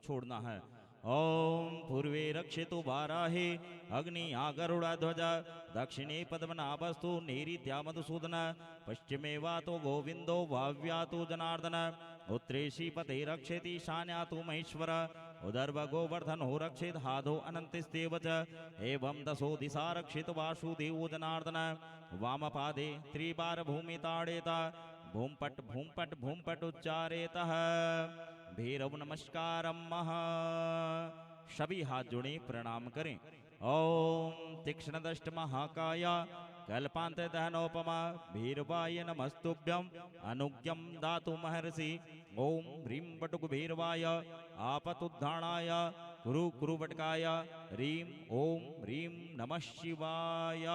छोड़ना है। ओम पूर्वे रक्षितु वाराहे अग्नि गरुड़ा ध्वज दक्षिणे पद्मनाभस्तु नैऋत्या मधुसूदन पश्चिमे वातो गोविंदो वाव्यातु जनार्दन उत्तरे श्रीपते रक्षेति ईशान्यातु महेश्वर उदर्भ गोवर्धनो रक्षेत हाधो अनंतिस्तेव च एवं दशो दिशा रक्षित वासुदेवो जनार्दन वामपादे त्रिबार भूमि ताड़ेत भूम पट उच्चारेतः भैरव नमस्कारम महा। सभी हाथ जोड़े प्रणाम करें। ओम तीक्ष्ण दष्ट महाकाय कल्पांत दहनोपमा भैरवाय नमस्तुभ्यं अनुज्ञं दातु महर्षि। ओम ह्रीं बटुक भैरवाय आपतुद्धारणाय कुरु वटकाय ह्रीं ओम ह्रीं नमः शिवाय।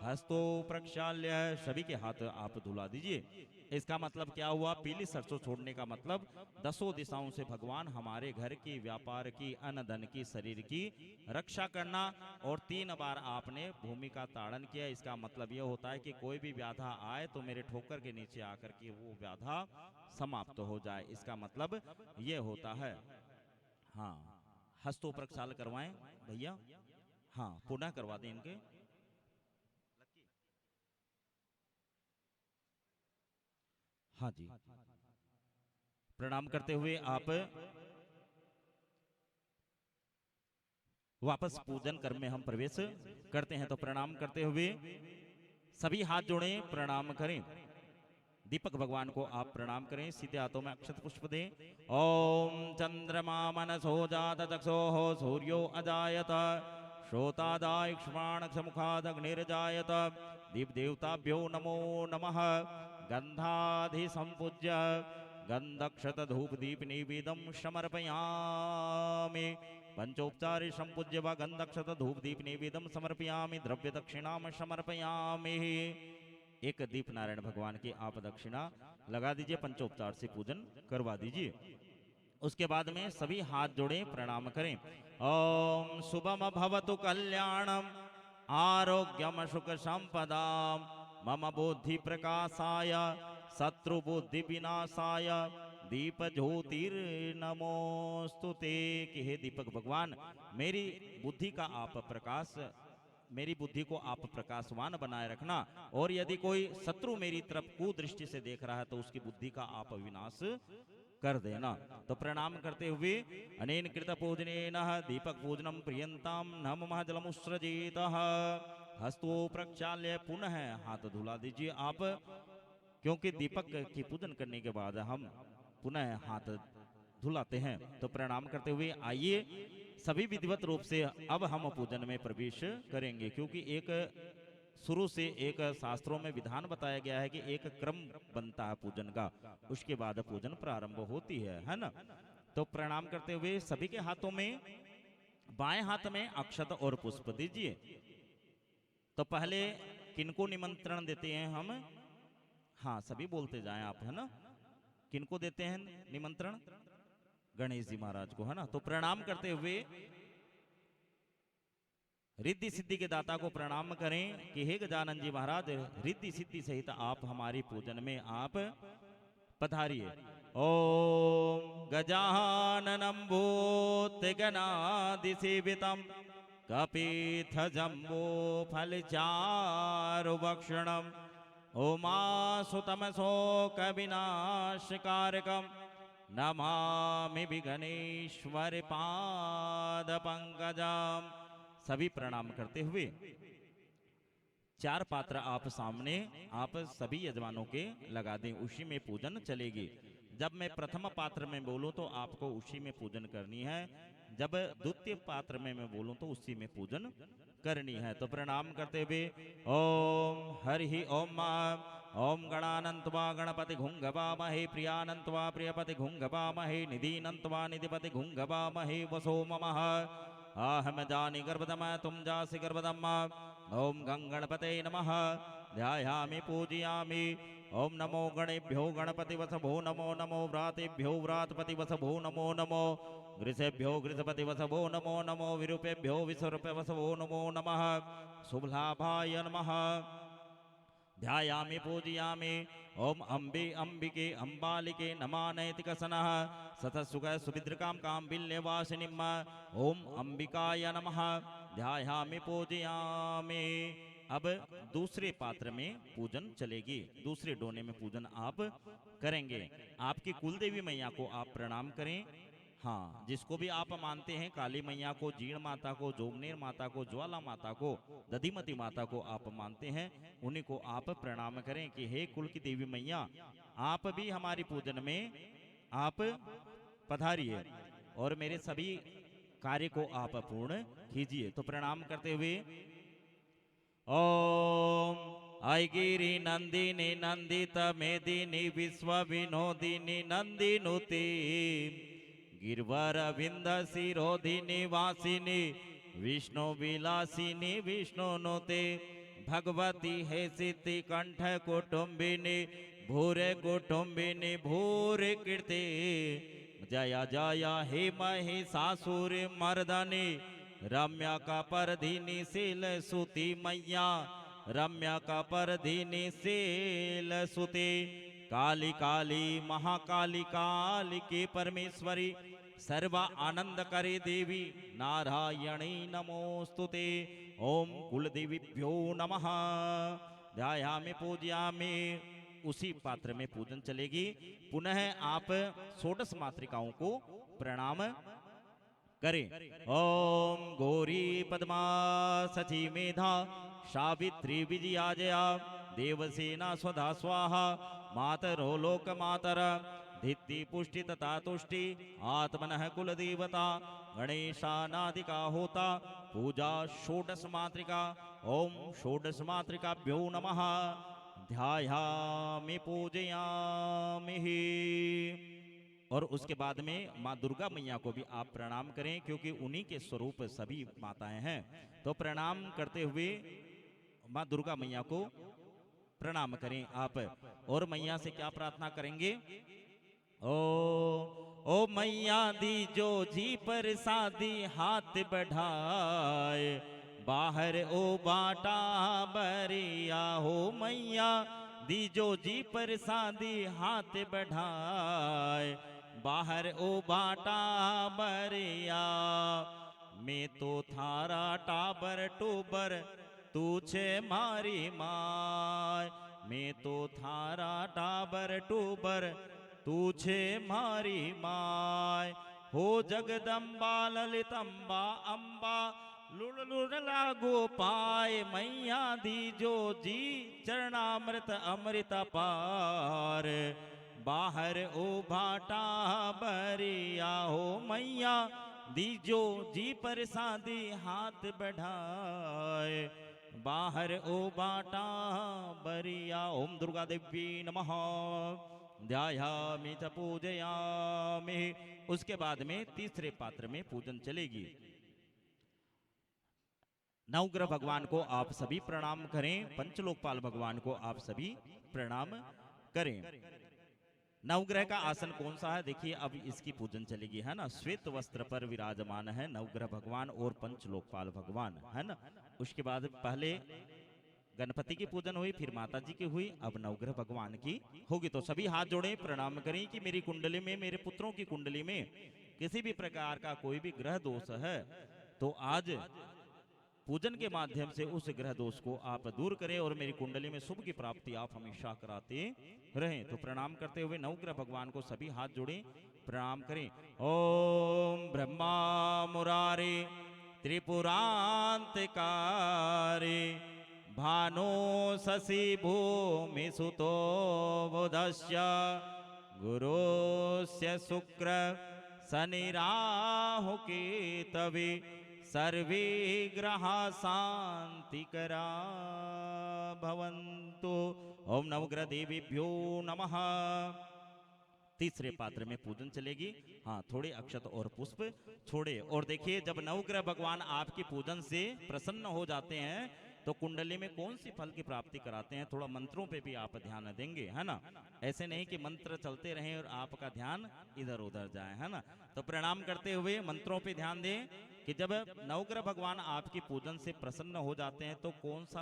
हस्तो प्रक्षाल्य सभी के हाथ आप धुला दीजिए। इसका मतलब क्या हुआ? पीली सरसों छोड़ने का मतलब दसों दिशाओं से भगवान हमारे घर की, व्यापार की, अन्न धन की, शरीर की रक्षा करना। और 3 बार आपने भूमि का ताड़न किया। इसका मतलब यह होता है कि कोई भी व्याधा आए तो मेरे ठोकर के नीचे आकर के वो व्याधा समाप्त हो जाए। इसका मतलब यह होता है। हाँ, हस्तों प्रक्षाल करवाएं भैया। हाँ, पुनः करवा दें इनके। हाँ जी, प्रणाम करते हुए आप वापस पूजन कर्म में हम प्रवेश करते हैं। तो प्रणाम करते हुए सभी हाथ जोड़ें, प्रणाम करें। दीपक भगवान को आप प्रणाम करें। सीधे हाथों में अक्षत पुष्प दें। ओम चंद्रमा मनसो जात चक्षोः सूर्यो अजायत श्रोतादायुष्माणक्षमुखादग्निर्जायत दीप देवताभ्यो नमो नमः। गंधाधि संपूज्य गंधक्षत धूप दीप निवेदम समर्पयामि। पंचोपचारे संपूज्य व गंधक्षत धूप दीप निवेदम समर्पयामि। द्रव्य दक्षिणाम समर्पयामि। एक दीप नारायण भगवान की आप दक्षिणा लगा दीजिए, पंचोपचार से पूजन करवा दीजिए। उसके बाद में सभी हाथ जोड़े, प्रणाम करें। ओम शुभम भवतु कल्याणम आरोग्यम सुख संपदाम मम बुद्धि प्रकाशाय शत्रु बुद्धि विनाशाय दीप ज्योतिर्नमोस्तुते। कि हे दीपक भगवान, मेरी बुद्धि का आप प्रकाश, मेरी बुद्धि को आप प्रकाशवान बनाए रखना। और यदि कोई शत्रु मेरी तरफ कुदृष्टि से देख रहा है तो उसकी बुद्धि का आप विनाश कर देना। तो प्रणाम करते हुए अनेन कृत पूजनेन दीपक पूजनम प्रियंताम नमः जलमुस्रजेतः। हस्तो प्रक्षाल्य पुनः हाथ धुला दीजिए आप, क्योंकि दीपक की पूजन करने के बाद हम पुनः हाथ धुलाते हैं। तो प्रणाम करते हुए आइए सभी विधिवत रूप से अब हम पूजन में प्रवेश करेंगे। क्योंकि एक शुरू से एक शास्त्रों में विधान बताया गया है कि एक क्रम बनता है पूजन का, उसके बाद पूजन प्रारंभ होती है ना। तो प्रणाम करते हुए सभी के हाथों में, बाएं हाथ में अक्षत और पुष्प दीजिए। तो पहले किनको निमंत्रण देते हैं हम? हाँ, सभी बोलते जाएं आप, है ना। किनको देते हैं निमंत्रण? गणेश जी महाराज को, है ना। तो प्रणाम करते हुए रिद्धि सिद्धि के दाता को प्रणाम करें कि हे गजानन जी महाराज, रिद्धि सिद्धि सहित आप हमारी पूजन में आप पधारिए। ओम गजाननं भूतगणादिसेवितं कपीथ जम्बो फलचारुभक्षणं उमासुतमशोकविनाशकारकं नमामि विघ्नेश्वर पादपंकजम्। सभी प्रणाम करते हुए 4 पात्र आप सामने आप सभी यजमानों के लगा दें, उसी में पूजन चलेगी। जब मैं प्रथम पात्र में बोलूं तो आपको उसी में पूजन करनी है, जब द्वितीय पात्र में मैं बोलूं तो उसी में पूजन करनी है। तो प्रणाम करते हुए ओम हरि ओम ओम गणानंत्वा गणपति घुंघवामहे प्रियानंत्वा प्रियपति घुंघवामहे निधीनंत्वा निधिपति घुंघवामहे वसो ममः। आहम जानी गर्भदम तुम जासि गर्भदम। ओम गंगणपते नमः ध्यायामि पूजयामि। ओम नमो गणेभ्यो गणपति वसभो नमो नमो व्रातेभ्यो व्रातपति वसभो नमो नमो गृसेभ्यो गृसपति वसभो नमो नमो विरूपेभ्यो विसरूप वसभो नमो नमः। शुभलाभाय नमः। ध्यायामि पूजयामि। ओम अम्बे अम्बिके अम्बालिके नमानैतिकसनः सतसुख सुभिद्रकां काम्बिल्यवासिनीम् ओम अंबिकाय नमः। ध्यायामि पूजयामि। अब दूसरे पात्र में पूजन चलेगी, दूसरे डोने में पूजन आप करेंगे। आपकी कुलदेवी मैया को आप प्रणाम करें। हाँ, जिसको भी आप मानते हैं, काली मैया को, जीण माता को, जोगनेर माता को, ज्वाला माता को, दधिमती माता को आप मानते हैं, उन्हीं को आप प्रणाम करें कि हे कुल की देवी मैया, आप भी हमारी पूजन में आप पधारिए और मेरे सभी कार्य को आप पूर्ण कीजिए। तो प्रणाम करते हुए ओम ऐगिरी नंदिनी नंदित मेदिनी विश्व विनोदिनी नंदिनुते गिरवर विंद शिरोधिनी वासिनी विष्णु विलासिनी विष्णुनुते भगवती हे सिद्धि कंठ कुटुंबिनी भूरे कुटुंबिनी भूरे कीर्ति जय जय हे महिषासुर मर्दनी रम्या का परधीनी शील सुती मैया रम्या का परधीनी शील सुती काली काली महाकाली काली की परमेश्वरी सर्व आनंद करे देवी नारायणी नमोस्तुते। ओम कुलदेवीभ्यो नमः। ध्यायामि पूजयामि। उसी पात्र में पूजन चलेगी। पुनः आप षोडश मातृकाओं को प्रणाम करें। ओम गौरी पद्मा सची मेधा सावित्री विजयाजया देवसेना स्वधा स्वाहा मातरो लोक मातर धित्ति पुष्टि तथा तुष्टि आत्मनः कुल देवता गणेशानादिका होता पूजा षोडश मातृका। ओम षोडश मातृकाभ्यो नमः। ध्यायामि पूजयामि। और उसके बाद में माँ दुर्गा मैया को भी आप प्रणाम करें, क्योंकि उन्हीं के स्वरूप सभी माताएं हैं। तो प्रणाम करते हुए माँ दुर्गा मैया को प्रणाम करें आप। और मैया से क्या प्रार्थना करेंगे? ओ मैया दीजो जी पर शादी हाथ बढ़ाए बाहर ओ बाटा बरिया हो मैया दीजो जी पर शादी हाथ बढ़ाए बाहर ओ बाटा बरिया मैं तो थारा टाबर टूबर तू छे मारी माय मैं तो थारा टाबर टूबर तू छे मारी माय हो जगदम्बा ललितम्बा अम्बा लुड़ लुड़ लागो पाए मैया दीजो जी चरणामृत अमृत पार बाहर ओ भाटा बरिया हो मैया दीजो जी पर शादी हाथ बढ़ाए बाहर ओ बाटा बरिया। ओम दुर्गा देवी नमः। ध्यायामि च पूजयामि। उसके बाद में तीसरे पात्र में पूजन चलेगी। नवग्रह भगवान को आप सभी प्रणाम करें, पंचलोकपाल भगवान को आप सभी प्रणाम करें। नवग्रह का आसन कौन सा है? देखिए अब इसकी पूजन चलेगी, है ना। श्वेत वस्त्र पर विराजमान है नवग्रह भगवान और पंचलोकपाल भगवान, है ना। उसके बाद पहले गणपति की पूजन हुई, फिर माता जी की हुई, अब नवग्रह भगवान की होगी। तो सभी हाथ जोड़े प्रणाम करें कि मेरी कुंडली में, मेरे पुत्रों की कुंडली में किसी भी प्रकार का कोई भी ग्रह दोष है तो आज पूजन के माध्यम से उस ग्रह दोष को आप दूर करें और मेरी कुंडली में शुभ की प्राप्ति आप हमेशा कराते रहें। तो प्रणाम करते हुए नवग्रह भगवान को सभी हाथ जोड़े प्रणाम करें। ओम ब्रह्मा मुरारे त्रिपुरांतकारे भानो शशि भूमि सुतो बुधस्य गुरुस्य शुक्र शनि राहु केतवे सर्वे ग्रहा शांतिकरा भवन्तु। ओम नवग्रह देवीभ्यो नमः। तीसरे पात्र में पूजन चलेगी। हाँ, थोड़े अक्षत और पुष्प छोड़े। और देखिए जब नवग्रह भगवान आपकी पूजन से प्रसन्न हो जाते हैं तो कुंडली में कौन सी फल की प्राप्ति कराते हैं, थोड़ा मंत्रों पे भी आप ध्यान देंगे, है ना। ऐसे नहीं कि मंत्र चलते रहें और आपका ध्यान इधर उधर जाए, है ना। तो प्रणाम करते हुए मंत्रों पे ध्यान दें कि जब नवग्रह भगवान आपकी पूजन से प्रसन्न हो जाते हैं तो कौन सा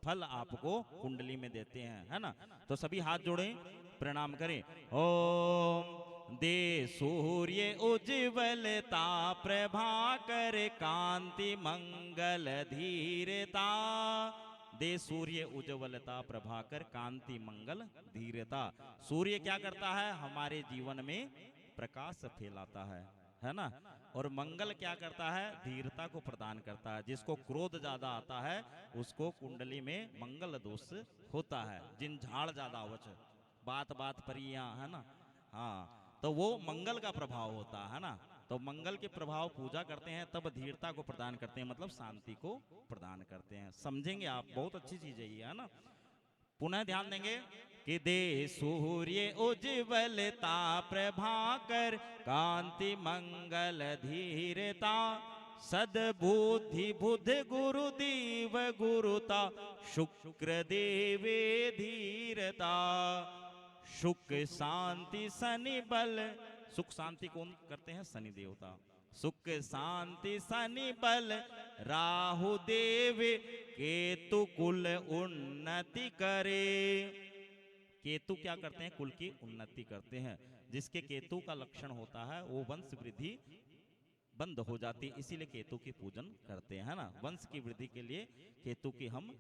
फल आपको कुंडली में देते हैं, है ना। तो सभी हाथ जोड़ें, प्रणाम करें। ओम दे सूर्य उज्ज्वलता प्रभाकर कांति मंगल धीरता। दे सूर्य उज्ज्वलता प्रभाकर कांति मंगल धीरता। सूर्य क्या करता है? हमारे जीवन में प्रकाश फैलाता है ना। और मंगल क्या करता है? धीरता को प्रदान करता है। जिसको क्रोध ज्यादा आता है उसको कुंडली में मंगल दोष होता है। जिन झाड़ ज्यादा अवच बात बात परियां, है ना। हाँ, तो वो मंगल का प्रभाव होता है ना। तो मंगल के प्रभाव पूजा करते हैं तब धीरता को प्रदान करते हैं, मतलब शांति को प्रदान करते हैं। समझेंगे आप, बहुत अच्छी चीज है ये, है ना। पुनः ध्यान देंगे कि दे सूर्य उज्ज्वलता प्रभाकर कांति मंगल धीरता। सद्बुद्धि बुध गुरुदेव गुरुता शुक्र देवे धीरता। सुख शांति शनि बल। सुख शांति कौन करते हैं? शनि देवता। सुख शांति शनि बल राहु देव केतु कुल उन्नति करे। केतु क्या करते हैं? कुल की उन्नति करते हैं। जिसके केतु का लक्षण होता है वो वंश वृद्धि बंद हो जाती है, इसीलिए केतु की पूजन करते हैं, है ना। वंश की वृद्धि के लिए केतु की हम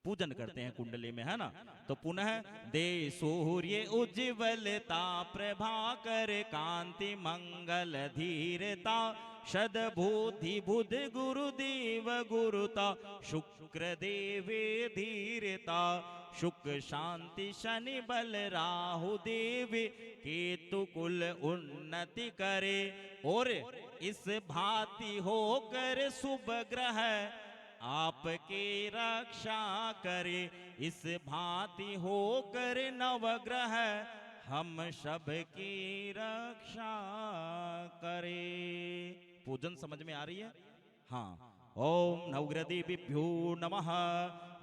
पूजन करते हैं कुंडली में, है ना। तो पुनः दे सूर्य उज्ज्वलता प्रभाकर कांति मंगल धीरता। सद्बुद्धि बुध गुरुदेव गुरुता शुक्र देवे धीरता। सुख शांति शनि बल राहु देव केतु कुल उन्नति करे। और इस भांति होकर शुभ ग्रह आपके रक्षा करे। इस भांति होकर नवग्रह हम सबकी रक्षा करे। पूजन समझ में आ रही है? हाँ। ओम नवग्रह देवीभ्यो नमः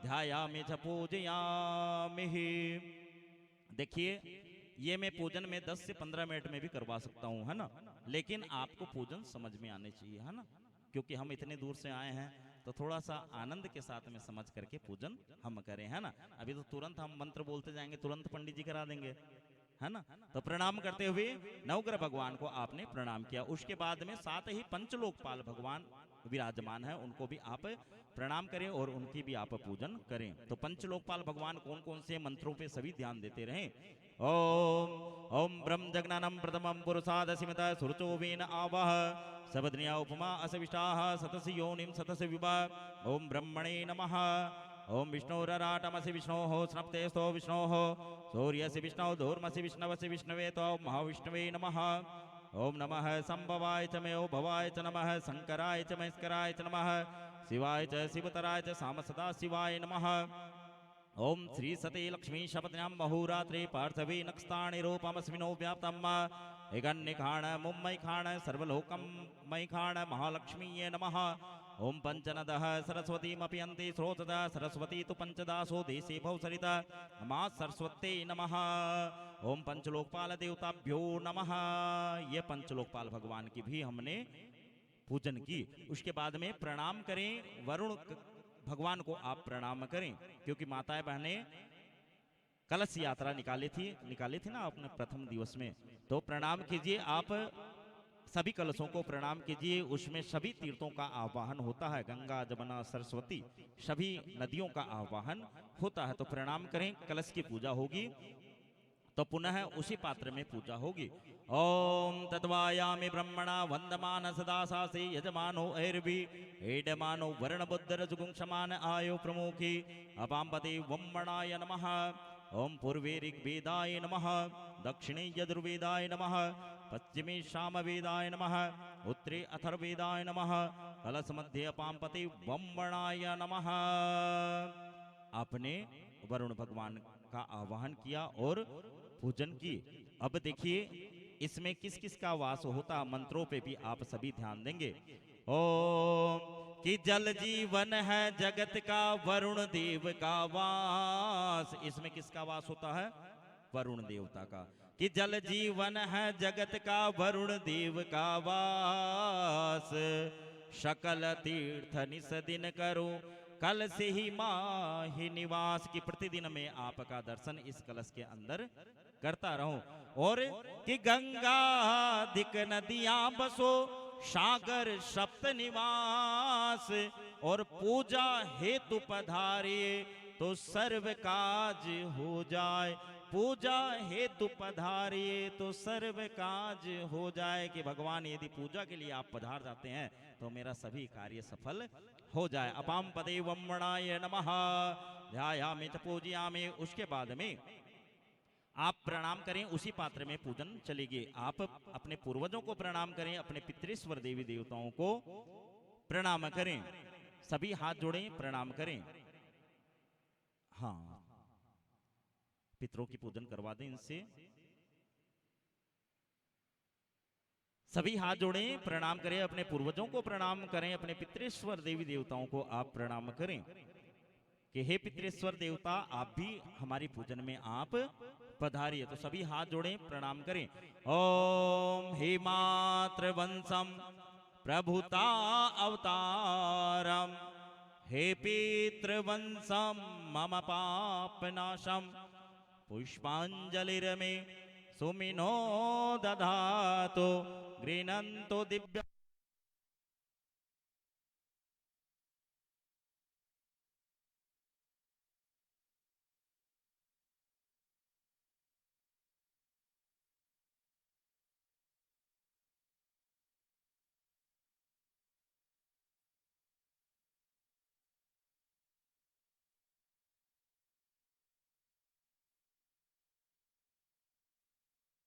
ध्यायामि च पूजयामि। देखिए, ये मैं पूजन में 10 से 15 मिनट में भी करवा सकता हूँ, है ना। लेकिन आपको पूजन समझ में आने चाहिए, है ना। क्योंकि हम इतने दूर से आए हैं तो थोड़ा सा आनंद के साथ में समझ करके पूजन हम करें, है ना। अभी तो तुरंत हम मंत्र बोलते जाएंगे, तुरंत पंडित जी करा देंगे, है ना। तो प्रणाम करते हुए नवग्रह भगवान को आपने प्रणाम किया। उसके बाद में साथ ही पंचलोकपाल भगवान विराजमान है, उनको भी आप प्रणाम करें और उनकी भी आप पूजन करें। तो पंचलोकपाल भगवान कौन कौन से मंत्रों पे सभी ध्यान देते रहें। ओम ओम ब्रह्म जगनानम प्रथमम पुरुषाद स्मित सुरचोवेन आवह सबद्निया उपमा असविष्टाः सतस योनिम सतस विभा। ओम ब्रह्मणे नमः। ओम विष्णुरराटमसि विष्णोः स्नप्ते स्तो विष्णोः सूर्यसि विष्णौ धूर्मसि विष्णवसि विष्णवे तो महाविष्णवे नमः। ओम नमः संभवाय च मयो भवाय च नमः शंकराय च महेश्वराय च नमः शिवाय च शिवतराय च साम सदा शिवाय नमः। ओम श्री सती लक्ष्मी शपथ्यां बहुरात्रि पार्थवे नक्स्तानि रूपमस्मिनो व्याप्तम् एकन्निखाण मुम्मैखाण सर्वलोकं मैखाण महालक्ष्मीये नमः। ओम पंचनदः सरस्वतीमपि अन्ति स्रोतदा सरस्वती तु पंचदासो देशे भवसरिता मा सरस्वत्यै नमः। ओम पंचलोकपाल देवताभ्यो नमः। ये पंचलोकपाल भगवान की भी हमने पूजन की। उसके बाद में प्रणाम करें वरुण भगवान को आप प्रणाम करें, क्योंकि माताएं बहनें कलश यात्रा निकाली थी ना आपने प्रथम दिवस में। तो प्रणाम कीजिए आप सभी कलशों को प्रणाम कीजिए। उसमें सभी तीर्थों का आवाहन होता है, गंगा जमुना सरस्वती सभी नदियों का आवाहन होता है। तो प्रणाम करें, कलश की पूजा होगी तो पुनः उसी पात्र में पूजा होगी। ओम तद्वायामि ब्रह्मणा वंदमान सदा सासे यजमानो ऐर्भि एडमानो वर्ण बुद्धर जुगुंक्षमान आयो प्रमुखी अपाम्पति वम्मणाय नमः। ओम पूर्वे ऋग्वेदाय नमः दक्षिणे यजुर्वेदाय नमः पश्चिमे सामवेदाय नमः उत्तरे अथर्ववेदाय नमः कलश मध्ये अपाम्पति वम्मणाय नमः। आपने वरुण भगवान का आवाहन किया और पूजन की। अब देखिए इसमें किस किस का वास होता, मंत्रों पे भी आप सभी ध्यान देंगे। ओम कि जल जीवन है जगत का वरुण देव का वास। इसमें किसका वास होता है? वरुण देवता का। कि जल जीवन है जगत का वरुण देव का वास। सकल तीर्थ निस दिन करो कल से ही माही निवास की प्रतिदिन में आपका दर्शन इस कलश के अंदर करता रहूं। और कि गंगा अधिक नदियां बसो सागर सप्त निवास, और पूजा हेतु पधारिए तो सर्व काज हो जाए। पूजा हेतु पधारिए तो सर्व काज हो जाए, कि भगवान यदि पूजा के लिए आप पधार जाते हैं तो मेरा सभी कार्य सफल हो जाए। अपाम पदे वम्मणाय नमः ध्यायामि च पूजयामि। उसके बाद में आप प्रणाम करें, उसी पात्र में पूजन चलेगी। आप अपने पूर्वजों को प्रणाम करें, अपने पितृश्वर देवी देवताओं को प्रणाम करें। सभी हाथ जोड़ें, प्रणाम करें। हाँ, पितरों की पूजन करवा दें इनसे। सभी हाथ जोड़ें, प्रणाम करें, अपने पूर्वजों को प्रणाम करें, अपने पितृश्वर देवी देवताओं को आप प्रणाम करें कि हे पितृश्वर देवता, आप भी हमारी पूजन में आप पधारिए। तो सभी हाथ जोड़ें, प्रणाम करें। ओम हे मातृ वंशम प्रभुता अवतारम, हे पितृवंशम मम पापनाशम, पुष्पांजलिर्मे सुमिनो दधातु गृह्णन्तु दिव्य